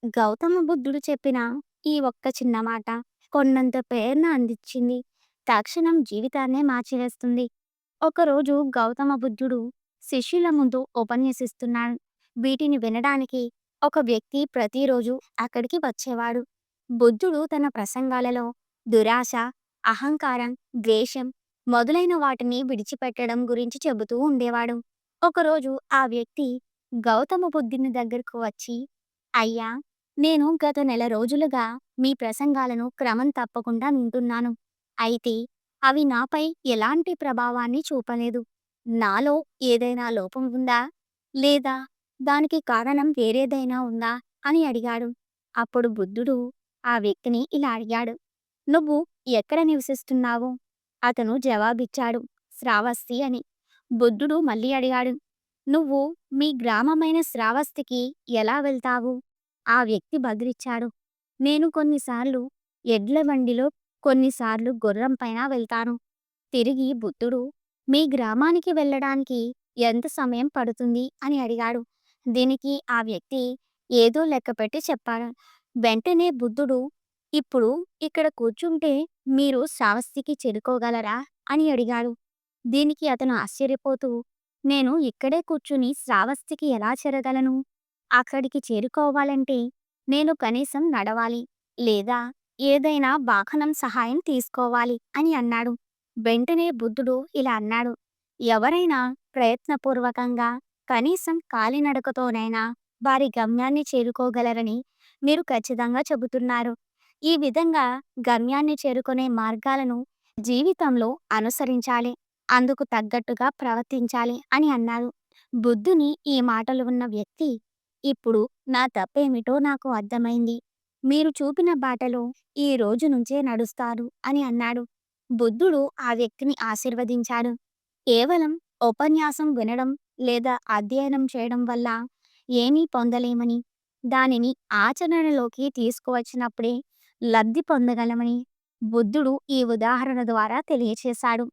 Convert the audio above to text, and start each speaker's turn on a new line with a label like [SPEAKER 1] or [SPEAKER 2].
[SPEAKER 1] గౌతమ బుద్ధుడు చెప్పిన ఈ ఒక్క చిన్న మాట కొండంత ప్రేరణ అందించింది. తక్షణం జీవితాన్నే మార్చివేస్తుంది. ఒకరోజు గౌతమ బుద్ధుడు శిష్యుల ముందు ఉపన్యసిస్తున్నాడు. వీటిని వినడానికి ఒక వ్యక్తి ప్రతిరోజు అక్కడికి వచ్చేవాడు. బుద్ధుడు తన ప్రసంగాలలో దురాశ, అహంకారం, ద్వేషం మొదలైన వాటిని విడిచిపెట్టడం గురించి చెబుతూ ఉండేవాడు. ఒకరోజు ఆ వ్యక్తి గౌతమ బుద్ధుని దగ్గరకు వచ్చి, అయ్యా, నేను గత నెల రోజులుగా మీ ప్రసంగాలను క్రమం తప్పకుండా వింటున్నాను. అయితే అవి నాపై ఎలాంటి ప్రభావాన్ని చూపలేదు. నాలో ఏదైనా లోపం ఉందా? లేదా దానికి కారణం వేరేదైనా ఉందా? అని అడిగాడు. అప్పుడు బుద్ధుడు ఆ వ్యక్తిని ఇలా అడిగాడు. నువ్వు ఎక్కడ నివసిస్తున్నావు? అతను జవాబిచ్చాడు, శ్రావస్తి అని. బుద్ధుడు మళ్ళీ అడిగాడు, నువ్వు మీ గ్రామమైన శ్రావస్తికి ఎలా వెళ్తావు? ఆ వ్యక్తి బదులిచ్చాడు, నేను కొన్నిసార్లు ఎడ్ల బండిలో, కొన్నిసార్లు గుర్రం పైన వెళ్తాను. తిరిగి బుద్ధుడు, మీ గ్రామానికి వెళ్ళడానికి ఎంత సమయం పడుతుంది అని అడిగాడు. దీనికి ఆ వ్యక్తి ఏదో లెక్కపెట్టి చెప్పాడు. వెంటనే బుద్ధుడు, ఇప్పుడు ఇక్కడ కూర్చుంటే మీరు శ్రావస్తికి చేరుకోగలరా అని అడిగాడు. దీనికి అతను ఆశ్చర్యపోతూ, నేను ఇక్కడే కూర్చుని శ్రావస్తికి ఎలా చేరగలను? అక్కడికి చేరుకోవాలంటే నేను కనీసం నడవాలి, లేదా ఏదైనా వాహనం సహాయం తీసుకోవాలి అని అన్నాడు. వెంటనే బుద్ధుడు ఇలా అన్నాడు, ఎవరైనా ప్రయత్నపూర్వకంగా కనీసం కాలినడకతోనైనా వారి గమ్యాన్ని చేరుకోగలరని మీరు ఖచ్చితంగా చెబుతున్నారు. ఈ విధంగా గమ్యాన్ని చేరుకునే మార్గాలను జీవితంలో అనుసరించాలి. అందుకు తగ్గట్టుగా ప్రవర్తించాలి అని అన్నాడు. బుద్ధుని ఈ మాటలు ఉన్న వ్యక్తి, ఇప్పుడు నా తప్పేమిటో నాకు అర్థమైంది. మీరు చూపిన బాటలో ఈ రోజు నుంచే నడుస్తారు అని అన్నాడు. బుద్ధుడు ఆ వ్యక్తిని ఆశీర్వదించాడు. కేవలం ఉపన్యాసం వినడం లేదా అధ్యయనం చేయడం వల్ల ఏమీ పొందలేమని, దానిని ఆచరణలోకి తీసుకువచ్చినప్పుడే లబ్ధి పొందగలమని బుద్ధుడు ఈ ఉదాహరణ ద్వారా తెలియచేశాడు.